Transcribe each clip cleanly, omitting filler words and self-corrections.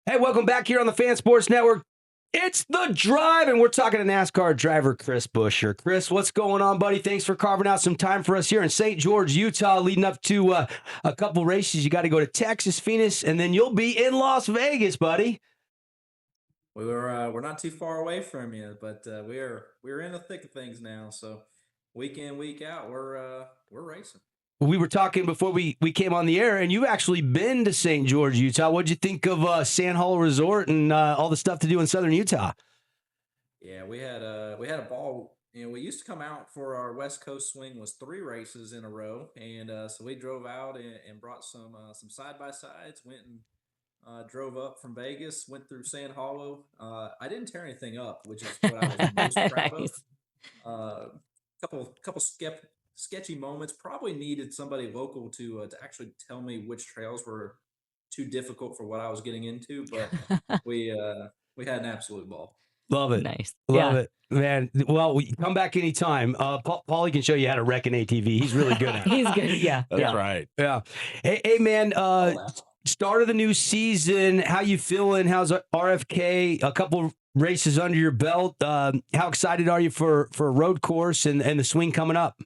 Hey, welcome back here on the Fan Sports Network. It's The Drive, and we're talking to NASCAR driver Chris Buescher. Chris, what's going on, buddy? Thanks for carving out some time for us here in St. George, Utah, leading up to a couple races. You got to go to Texas, Phoenix, and then you'll be in Las Vegas, buddy. We're not too far away from you, but we're in the thick of things now. So week in, week out, we're racing. We were talking before we came on the air, and you've actually been to St. George, Utah. What'd you think of Sand Hollow Resort and all the stuff to do in southern Utah? Yeah, we had a ball. We used to come out for our West Coast swing was 3 races in a row, and so we drove out and brought some side by sides. Went and drove up from Vegas, went through Sand Hollow. I didn't tear anything up, which is what I was most proud of. Nice. Uh, couple sketchy moments. Probably needed somebody local to actually tell me which trails were too difficult for what I was getting into, but we had an absolute ball. Love it. Nice. Love Yeah. it, man. Well, come back anytime. Paulie can show you how to wreck an ATV. He's really good at it. He's good. Yeah. That's Yeah. right. Yeah. Hey, man. Start of the new season. How you feeling? How's RFK? A couple races under your belt. How excited are you for a road course and the swing coming up?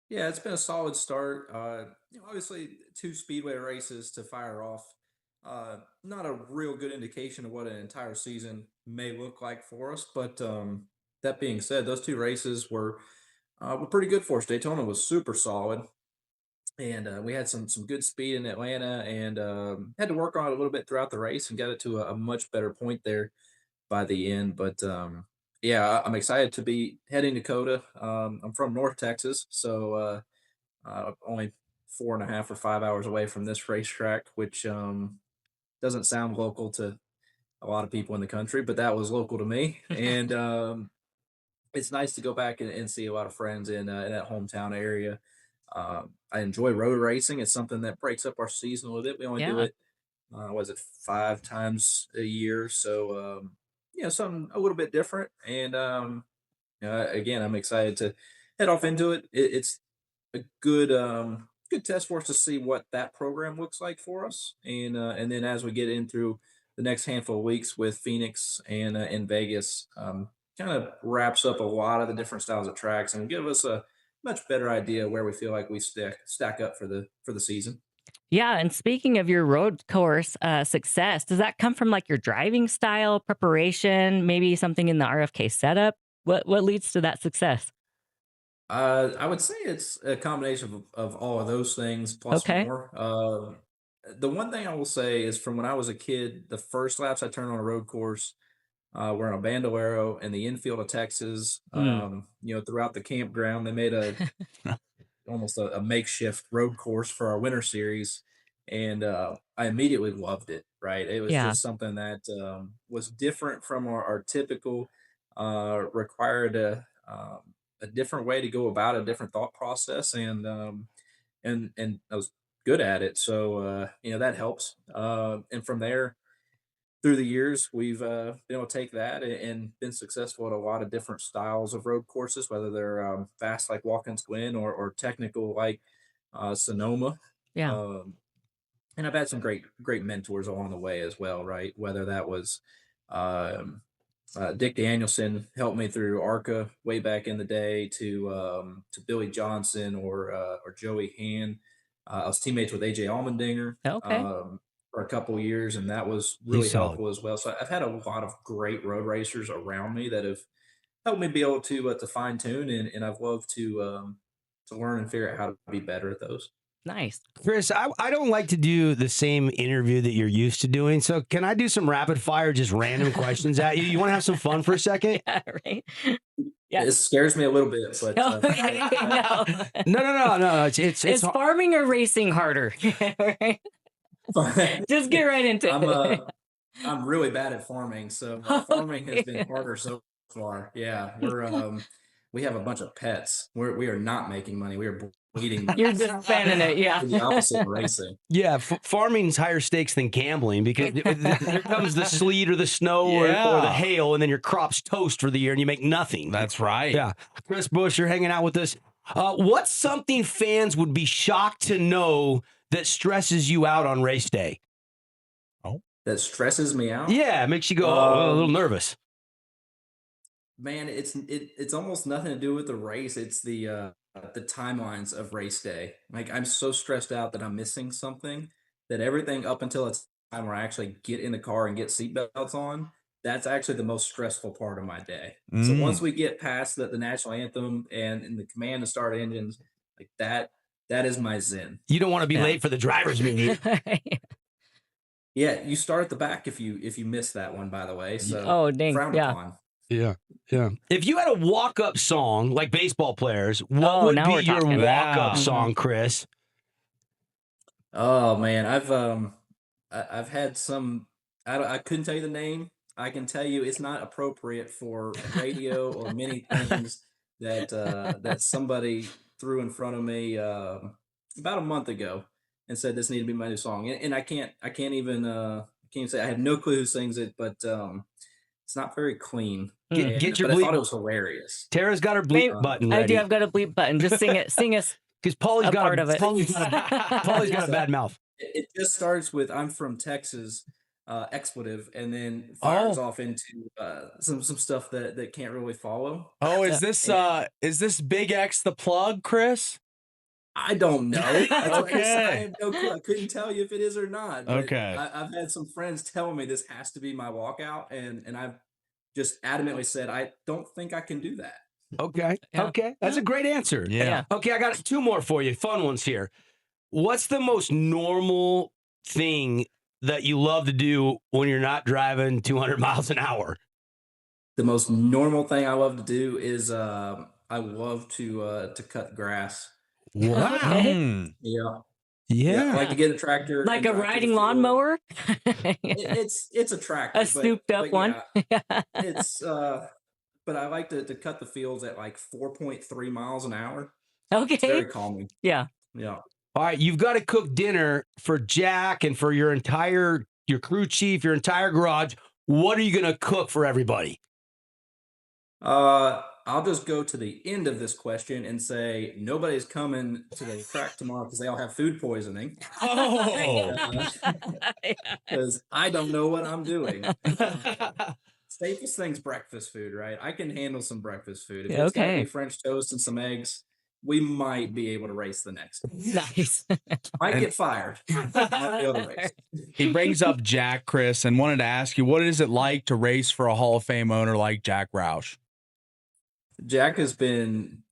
Yeah, it's been a solid start. Obviously, 2 speedway races to fire off. Not a real good indication of what an entire season may look like for us. But that being said, those 2 races were pretty good for us. Daytona was super solid, and we had some good speed in Atlanta, and had to work on it a little bit throughout the race and got it to a much better point there by the end. But yeah, I'm excited to be heading to Dakota. I'm from North Texas, so only 4.5 or 5 hours away from this racetrack, which doesn't sound local to a lot of people in the country, but that was local to me. And it's nice to go back and see a lot of friends in that hometown area. I enjoy road racing. It's something that breaks up our season a little bit. We only do Yeah. it, was it 5 times a year? So, something a little bit different. And again, I'm excited to head off into it. It's a good test for us to see what that program looks like for us, and then as we get in through the next handful of weeks with Phoenix and in Vegas, kind of wraps up a lot of the different styles of tracks and give us a much better idea where we feel like we stack up for the season. Yeah. And speaking of your road course success, does that come from like your driving style, preparation, maybe something in the RFK setup? What leads to that success? I would say it's a combination of all of those things plus Okay. more. The one thing I will say is from when I was a kid, the first laps I turned on a road course were in a Bandolero in the infield of Texas. Mm. Throughout the campground, they made almost a makeshift road course for our winter series, and I immediately loved it. Right, it was Yeah. just something that was different from our typical, required a different way to go about a different thought process, and I was good at it. So that helps. And from there, through the years, we've been able to take that and been successful at a lot of different styles of road courses, whether they're fast like Watkins Glen or technical like Sonoma. Yeah. Um, and I've had some great mentors along the way as well, right? Whether that was um, Dick Danielson helped me through ARCA way back in the day to Billy Johnson or Joey Han. I was teammates with AJ Allmendinger Okay. for a couple years, and that was He's really solid. helpful as well. So I've had a lot of great road racers around me that have helped me be able to fine tune, and I've loved to learn and figure out how to be better at those. Nice. Chris, I don't like to do the same interview that you're used to doing. So can I do some rapid fire, just random questions at you? You want to have some fun for a second? Yeah. Right. Yeah. It scares me a little bit, but Okay. No. No. It's Is farming or racing harder? Right? Just get right into I'm it. I'm really bad at farming, so farming has been harder so far. Yeah, we have a bunch of pets. We are not making money. We are bleeding money. You're just fanning it. Yeah. The opposite of racing. Yeah, farming's higher stakes than gambling because here comes the sleet or the snow or the Yeah. hail, and then your crop's toast for the year and you make nothing. That's right. Yeah. Chris Buescher hanging out with us. What's something fans would be shocked to know that stresses you out on race day? Oh. that stresses me out. Yeah, it makes you go a little nervous. Man, it's almost nothing to do with the race. It's the timelines of race day. Like I'm so stressed out that I'm missing something that everything up until it's time where I actually get in the car and get seatbelts on, that's actually the most stressful part of my day. So once Mm. we get past the national anthem and the command to start engines, like that is my zen. You don't want to be Yeah. late for the driver's meeting. Yeah, you start at the back if you miss that one, by the way. So Oh, dang. frowned Yeah. upon. Yeah. Yeah. If you had a walk-up song like baseball players, what Oh, would now be we're your talking. walk-up Wow. song, Chris? Oh man, I've had some. I couldn't tell you the name. I can tell you it's not appropriate for radio or many things that somebody threw in front of me about a month ago and said this needed to be my new song. And I can't even say I have no clue who sings it, but it's not very clean. Mm. Get your But I thought bleep. it was hilarious. Tara's got her bleep Maybe- button I do. ready. I've got a bleep button. Just sing it. Sing us. Because Paulie's a part of it. Paulie's got a bad mouth. It just starts with "I'm from Texas," expletive, and then fires off into some stuff that can't really follow. Oh, is this Big X the Plug, Chris? I don't know. That's what I said. I Okay. have no clue. I couldn't tell you if it is or not. But Okay. I've had some friends tell me this has to be my walkout, and I've just adamantly said I don't think I can do that. Okay. Yeah. Okay. That's a great answer. Yeah. Okay, I got two more for you. Fun ones here. What's the most normal thing that you love to do when you're not driving 200 miles an hour? The most normal thing I love to do is I love to cut grass. Wow. Okay. Mm. Yeah. Yeah. I like to get a tractor. Like and a drive to the riding field. lawnmower? It's a tractor. A souped up but one? yeah, it's but I like to cut the fields at like 4.3 miles an hour. It's very Okay. calming. Yeah. Yeah. All right, you've got to cook dinner for Jack and for your crew chief, your entire garage. What are you going to cook for everybody? I'll just go to the end of this question and say nobody's coming to the track tomorrow because they all have food poisoning. Oh. Because I don't know what I'm doing. Safest thing's breakfast food, right? I can handle some breakfast food. If Yeah, it's got to okay. be French toast and some eggs, we might be able to race the next day. Nice. Might get fired. Might be able to race. He brings up Jack, Chris, and wanted to ask you, what is it like to race for a Hall of Fame owner like Jack Roush? Jack has been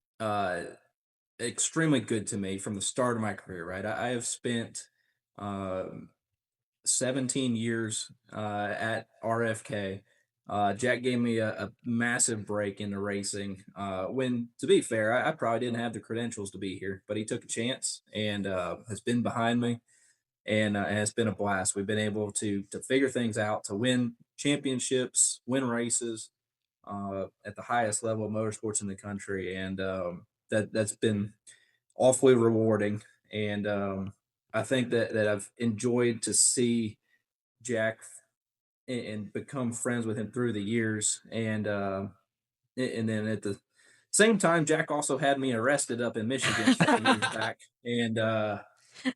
extremely good to me from the start of my career, right? I have spent 17 years at RFK. Jack gave me a massive break into racing when, to be fair, I probably didn't have the credentials to be here, but he took a chance and has been behind me. And it's been a blast. We've been able to figure things out, to win championships, win races at the highest level of motorsports in the country, and that's been awfully rewarding. And I think that I've enjoyed to see Jack and become friends with him through the years, and then at the same time, Jack also had me arrested up in Michigan a couple years back, and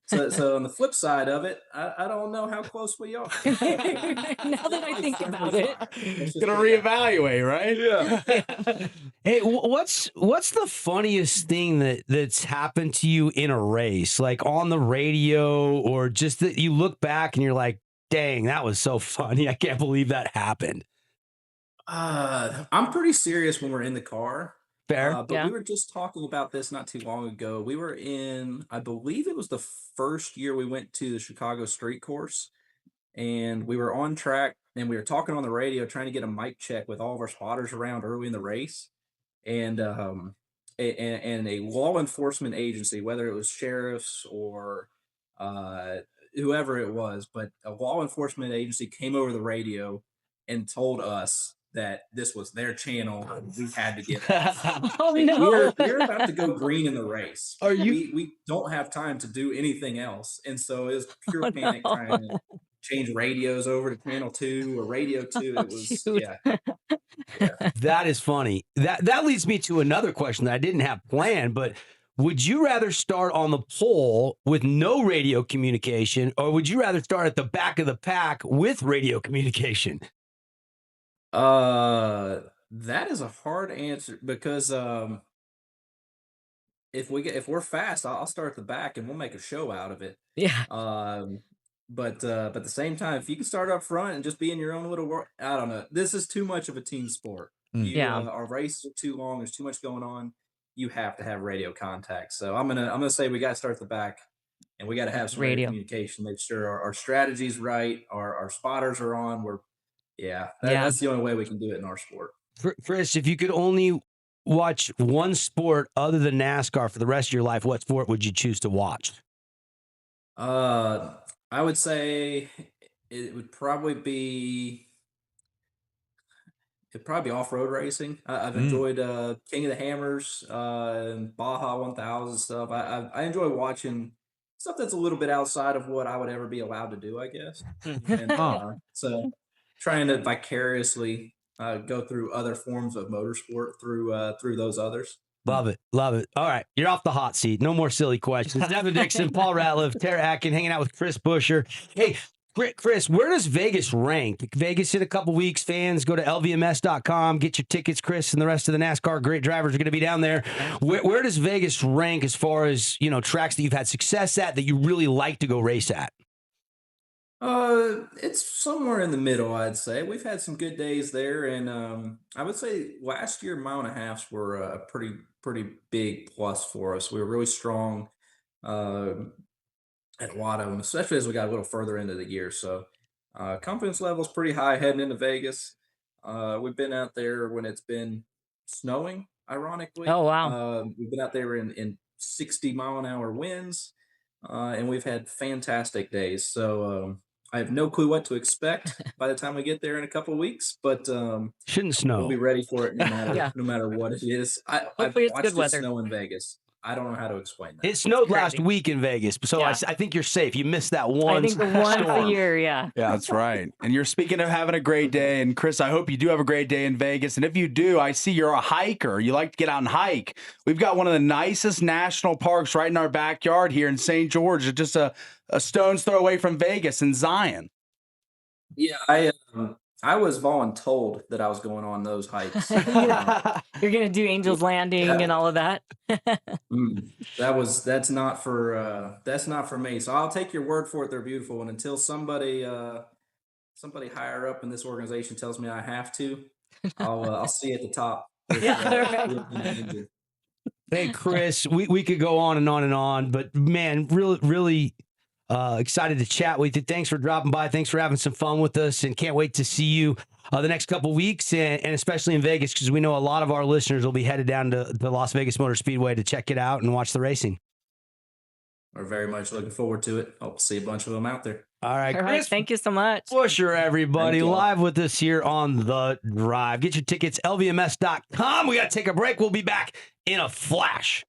so on the flip side of it, I don't know how close we are. Now that I think about it. Gonna reevaluate, right? Yeah. Hey, what's the funniest thing that's happened to you in a race, like on the radio, or just that you look back and you're like, dang, that was so funny. I can't believe that happened. I'm pretty serious when we're in the car. Fair. But Yeah. we were just talking about this not too long ago. We were in, I believe it was the first year we went to the Chicago Street Course, and we were on track and we were talking on the radio trying to get a mic check with all of our spotters around early in the race. And and a law enforcement agency, whether it was sheriffs or whoever it was, but a law enforcement agency came over the radio and told us that this was their channel and we had to get off. Oh Like, no. we're about to go green in the race. Are you- We don't have time to do anything else, and so it was pure Oh, panic no. trying to change radios over to channel 2 or radio 2. Oh, It was shoot. yeah. That is funny. That leads me to another question that I didn't have planned, but would you rather start on the pole with no radio communication, or would you rather start at the back of the pack with radio communication? That is a hard answer because if we're fast, I'll start at the back and we'll make a show out of it. Yeah. But at the same time, if you can start up front and just be in your own little world, I don't know. This is too much of a team sport. Yeah. Our races are too long. There's too much going on. You have to have radio contact. So I'm gonna say we got to start at the back, and we got to have some radio Radio. communication. Make sure our strategy's right. Our spotters are on. Yeah. That's the only way we can do it in our sport. Chris, if you could only watch one sport other than NASCAR for the rest of your life, what sport would you choose to watch? I would say it would probably be off-road racing. I've enjoyed King of the Hammers, and Baja 1000 stuff. I enjoy watching stuff that's a little bit outside of what I would ever be allowed to do, I guess. And so trying to vicariously go through other forms of motorsport through those others. Love it. Love it. All right. You're off the hot seat. No more silly questions. Devin Dixon, Paul Ratliff, Tara Atkin, hanging out with Chris Buescher. Hey, Chris, where does Vegas rank? Vegas in a couple weeks. Fans, go to lvms.com. Get your tickets. Chris and the rest of the NASCAR great drivers are going to be down there. Where does Vegas rank as far as, tracks that you've had success at that you really like to go race at? It's somewhere in the middle, I'd say. We've had some good days there, and I would say last year mile and a halves were a pretty big plus for us. We were really strong at a lot of them, especially as we got a little further into the year. So confidence level's pretty high heading into Vegas. We've been out there when it's been snowing, ironically. Oh, wow. We've been out there in 60-mile-an-hour winds, and we've had fantastic days. So I have no clue what to expect by the time we get there in a couple of weeks, but shouldn't snow. We'll be ready for it no matter Yeah. no matter what it is. I've Hopefully it's watched good it weather. snow in Vegas. I don't know how to explain that. It snowed last crazy. week in Vegas, so Yeah. I think you're safe. You missed that I one think the once storm. a year, yeah. Yeah, that's right. And you're speaking of having a great day. And Chris, I hope you do have a great day in Vegas. And if you do, I see you're a hiker. You like to get out and hike. We've got one of the nicest national parks right in our backyard here in St. George. It's just a stone's throw away from Vegas in Zion. Yeah, I was voluntold that I was going on those hikes. You're going to do Angel's Landing and all of that. That's not for me. So I'll take your word for it. They're beautiful, and until somebody higher up in this organization tells me I have to, I'll see you at the top. Hey, Chris, we could go on and on and on, but man, really excited to chat with you. Thanks for dropping by. Thanks for having some fun with us, and can't wait to see you the next couple of weeks, and especially in Vegas, because we know a lot of our listeners will be headed down to the Las Vegas Motor Speedway to check it out and watch the racing. We're very much looking forward to it. Hope to see a bunch of them out there. All right, All right, Chris thank you so much. Buescher, everybody, Thank you. live with us here on The Drive. Get your tickets, lvms.com. We got to take a break. We'll be back in a flash.